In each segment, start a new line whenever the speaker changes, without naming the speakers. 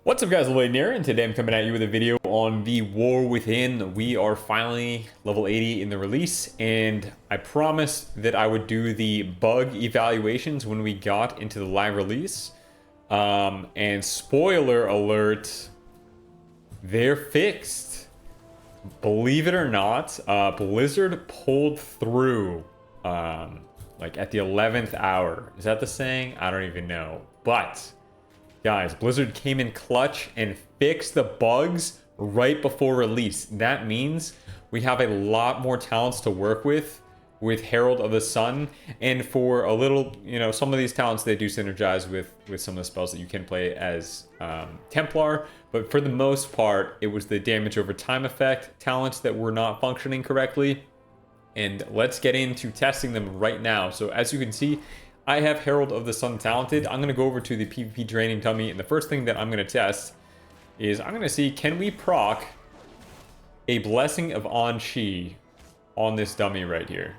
What's up guys, Lloyd here, and today I'm coming at you with a video on the War Within. We are finally level 80 in the release, and I promised that I would do the bug evaluations when we got into the live release. And spoiler alert, they're fixed. Believe it or not, Blizzard pulled through like at the 11th hour. Is that the saying? I don't even know. But guys, Blizzard came in clutch and fixed the bugs right before release. That means we have a lot more talents to work with Herald of the Sun. And for a little, some of these talents, they do synergize with some of the spells that you can play as Templar. But for the most part, it was the damage over time effect talents that were not functioning correctly. And let's get into testing them right now. So as you can see, I have Herald of the Sun talented. I'm going to go over to the PvP draining dummy, and the first thing that I'm going to test is I'm going to see, can we proc a Blessing of An-Shi on this dummy right here.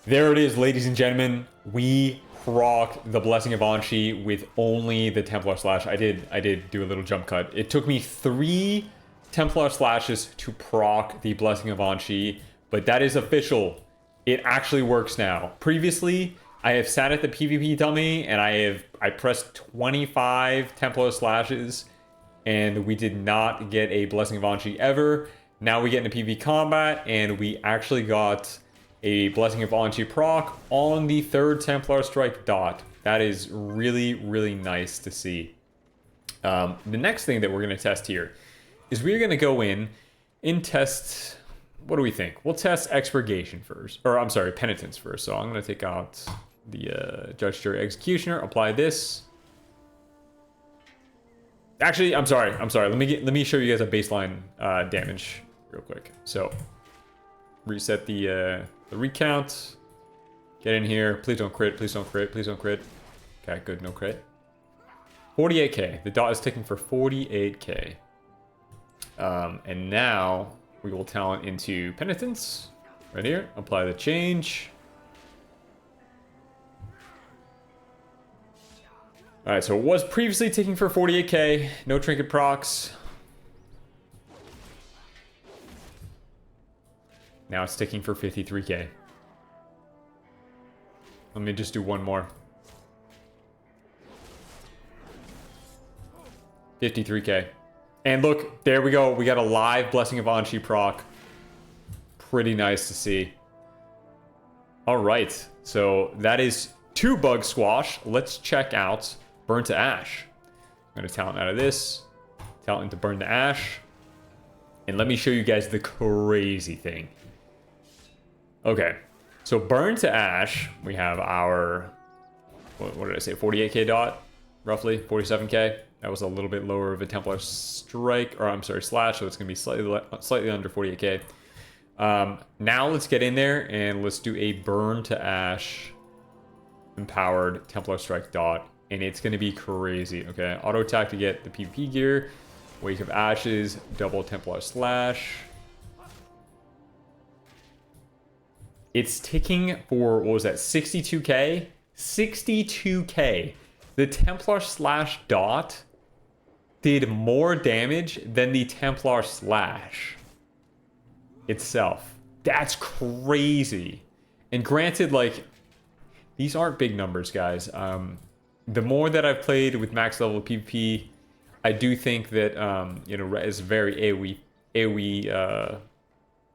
There it is, ladies and gentlemen. We procced the Blessing of An-Shi with only the Templar Slash. I did do a little jump cut. It took me 3 Templar Slashes to proc the Blessing of An-Shi, but that is official. It actually works now. Previously, I have sat at the PvP dummy and I pressed 25 Templar Slashes and we did not get a Blessing of An-Shi ever. Now we get into PvP combat and we actually got a Blessing of An-Shi proc on the 3rd Templar Strike dot. That is really, really nice to see. The next thing that we're going to test here is we're going to go in and test... What do we think? We'll test Expurgation first. Or, I'm sorry, Penitence first. So I'm going to take out the Judge, Jury, Executioner. Apply this. Actually, I'm sorry. Let me show you guys a baseline damage real quick. So, reset the recount. Get in here. Please don't crit. Please don't crit. Please don't crit. Okay, good. No crit. 48k. The dot is ticking for 48k. And now... we will talent into Penitence, right here. Apply the change. Alright, so it was previously ticking for 48k. No trinket procs. Now it's ticking for 53k. Let me just do one more. 53k. And look, there we go. We got a live Blessing of An-Shi proc. Pretty nice to see. All right, so that is 2 bug squash. Let's check out Burn to Ash. I'm going to talent out of this. Talent into Burn to Ash. And let me show you guys the crazy thing. Okay, so Burn to Ash, we have our... what did I say? 48k dot? Roughly 47k. That was a little bit lower of a Templar Strike, or I'm sorry, Slash, so it's going to be slightly under 48k. Now let's get in there and let's do a Burn to Ash empowered Templar Strike dot, and it's going to be crazy. Okay, auto attack to get the PvP gear, Wake of Ashes, double Templar Slash. It's ticking for, what was that, 62k? 62k. The Templar Slash dot did more damage than the Templar Slash itself. That's crazy. And granted, like, these aren't big numbers, guys. The more that I've played with max level PvP, I do think that, is very AoE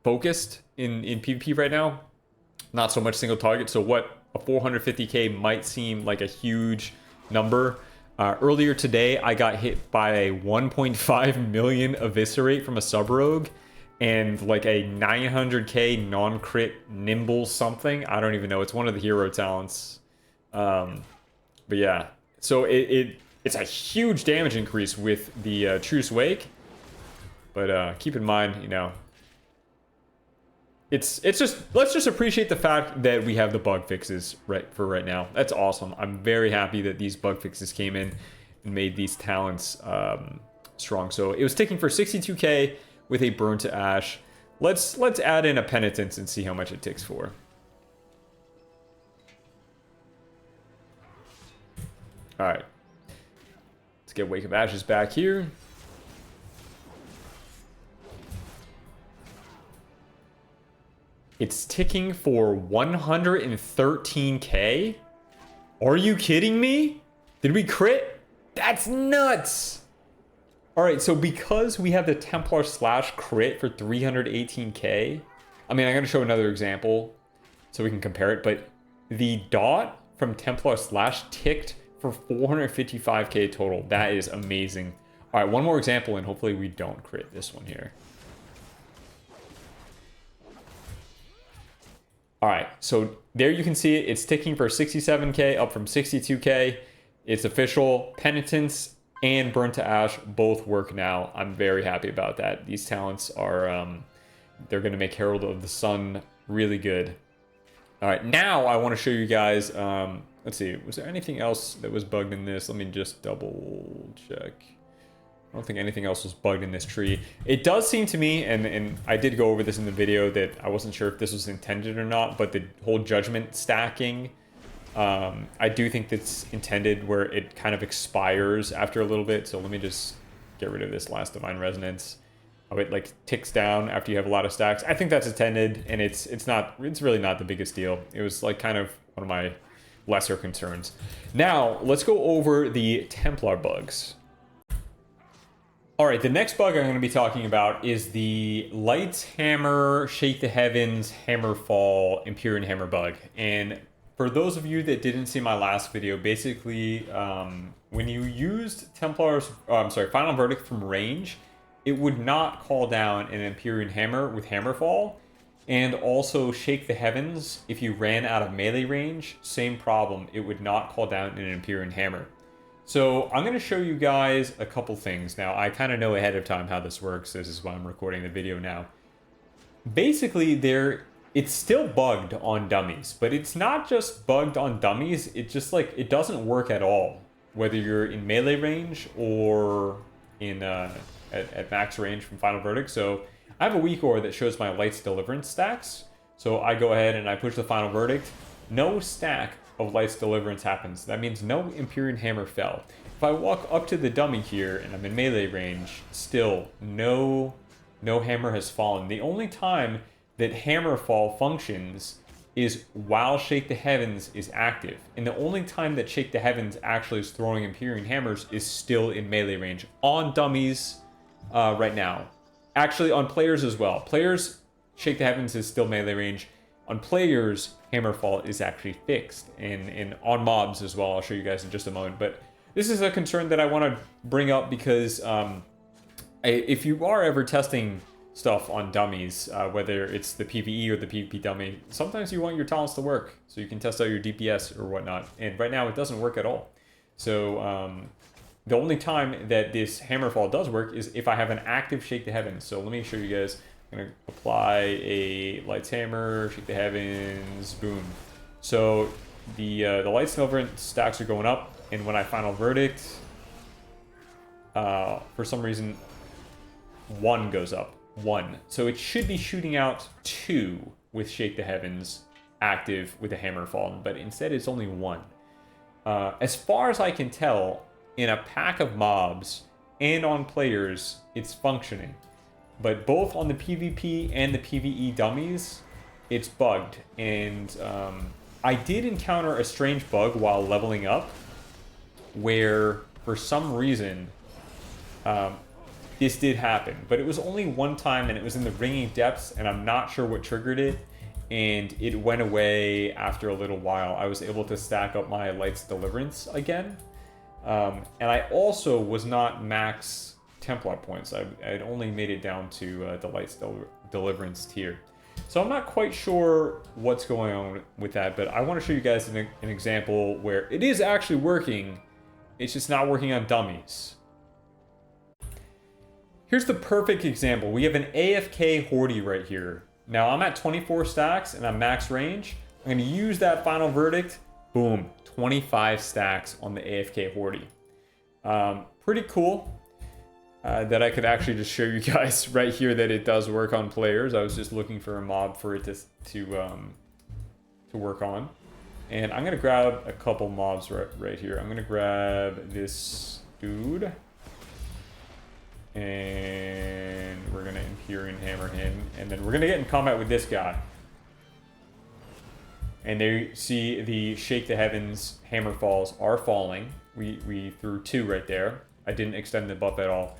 focused in PvP right now. Not so much single target. So what a 450k might seem like a huge number. Earlier today, I got hit by a 1.5 million eviscerate from a sub-rogue and like a 900k non-crit nimble something. I don't even know. It's one of the hero talents. But yeah, so it's a huge damage increase with the Truce Wake. But keep in mind, it's just, let's just appreciate the fact that we have the bug fixes right now. That's awesome. I'm very happy that these bug fixes came in and made these talents strong. So it was ticking for 62k with a Burn to Ash. Let's add in a Penitence and see how much it ticks for. All right. Let's get Wake of Ashes back here. It's ticking for 113k. Are you kidding me? Did we crit? That's nuts. All right, so because we have the Templar slash crit for 318k, I mean, I'm gonna show another example so we can compare it, but the dot from Templar slash ticked for 455k total. That is amazing. All right, one more example, and hopefully we don't crit this one here. All right, so there you can see it. It's ticking for 67k, up from 62k. It's official. Penitence and Burn to Ash both work now. I'm very happy about that. These talents are, they're going to make Herald of the Sun really good. All right, now I want to show you guys, let's see, was there anything else that was bugged in this? Let me just double check. I don't think anything else was bugged in this tree. It does seem to me, and I did go over this in the video, that I wasn't sure if this was intended or not, but the whole judgment stacking, I do think that's intended where it kind of expires after a little bit. So let me just get rid of this last Divine Resonance. Oh, it like ticks down after you have a lot of stacks. I think that's intended, and it's really not the biggest deal. It was like kind of one of my lesser concerns. Now let's go over the Templar bugs. All right, the next bug I'm going to be talking about is the Lights Hammer, Shake the Heavens, Hammerfall, Empyrean Hammer bug. And for those of you that didn't see my last video, basically, when you used Final Verdict from range, it would not call down an Empyrean Hammer with Hammerfall. And also Shake the Heavens, if you ran out of melee range, same problem, it would not call down an Empyrean Hammer. So I'm going to show you guys a couple things. Now, I kind of know ahead of time how this works. This is why I'm recording the video now. Basically, it's still bugged on dummies, but it's not just bugged on dummies. It's just like, it doesn't work at all, whether you're in melee range or in at max range from Final Verdict. So I have a weak aura that shows my Light's Deliverance stacks. So I go ahead and I push the Final Verdict. No stack of Light's Deliverance happens. That means no Empyrean Hammer fell. If I walk up to the dummy here and I'm in melee range, still no hammer has fallen. The only time that Hammerfall functions is while Shake the Heavens is active. And the only time that Shake the Heavens actually is throwing Empyrean Hammers is still in melee range on dummies right now. Actually on players as well. Players, Shake the Heavens is still melee range. On players, Hammerfall is actually fixed, and on mobs as well. I'll show you guys in just a moment. But this is a concern that I want to bring up because if you are ever testing stuff on dummies, whether it's the PvE or the PvP dummy, sometimes you want your talents to work so you can test out your DPS or whatnot. And right now it doesn't work at all. So the only time that this Hammerfall does work is if I have an active Shake the Heavens. So let me show you guys. I'm going to apply a Lights Hammer, Shake the Heavens, boom. So the Lights Deliverance stacks are going up, and when I Final Verdict, for some reason, 1 goes up. 1. So it should be shooting out 2 with Shake the Heavens active with a Hammerfall, but instead it's only 1. As far as I can tell, in a pack of mobs and on players, it's functioning. But both on the PvP and the PvE dummies, it's bugged. And I did encounter a strange bug while leveling up, where for some reason, this did happen. But it was only one time, and it was in the Ringing Depths, and I'm not sure what triggered it. And it went away after a little while. I was able to stack up my Light's Deliverance again. And I also was not max Templar points. I'd only made it down to the Light's Deliverance tier. So I'm not quite sure what's going on with that, but I want to show you guys an example where it is actually working. It's just not working on dummies. Here's the perfect example. We have an AFK Horde right here. Now I'm at 24 stacks and I'm max range. I'm going to use that Final Verdict. Boom, 25 stacks on the AFK Horde. Pretty cool. That I could actually just show you guys right here that it does work on players. I was just looking for a mob for it to work on. And I'm going to grab a couple mobs right here. I'm going to grab this dude. And we're gonna Empyrean Hammer him. And then we're gonna get in combat with this guy. And there you see the Shake the Heavens hammer falls are falling. We threw 2 right there. I didn't extend the buff at all.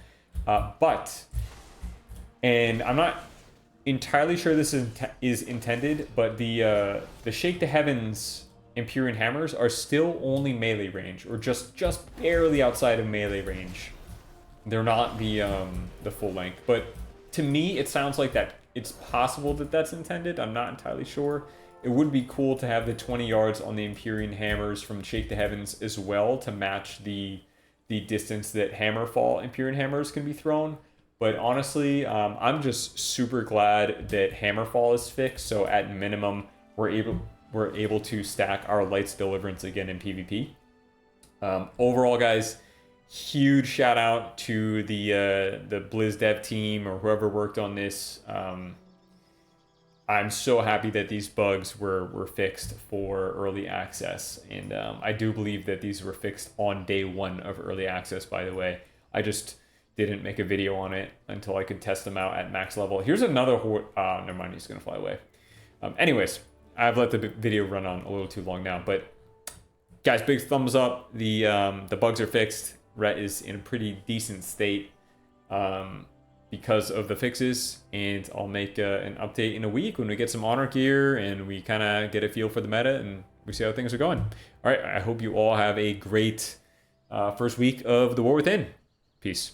And I'm not entirely sure this is intended, but the Shake the Heavens Empyrean Hammers are still only melee range, or just barely outside of melee range. They're not the full length. But to me, it sounds like that it's possible that that's intended. I'm not entirely sure. It would be cool to have the 20 yards on the Empyrean Hammers from Shake the Heavens as well to match the distance that Hammerfall Empyrean Hammers can be thrown. But honestly, I'm just super glad that Hammerfall is fixed. So at minimum, we're able to stack our Light's Deliverance again in PvP. Overall, guys, huge shout out to the Blizz dev team or whoever worked on this. I'm so happy that these bugs were fixed for early access, and I do believe that these were fixed on day 1 of early access, by the way. I just didn't make a video on it until I could test them out at max level. Here's another never mind, he's gonna fly away. Anyways, I've let the video run on a little too long now, but guys, big thumbs up. The bugs are fixed. Ret is in a pretty decent state because of the fixes, and I'll make an update in a week when we get some honor gear and we kind of get a feel for the meta and we see how things are going. All right, I hope you all have a great first week of the War Within. Peace.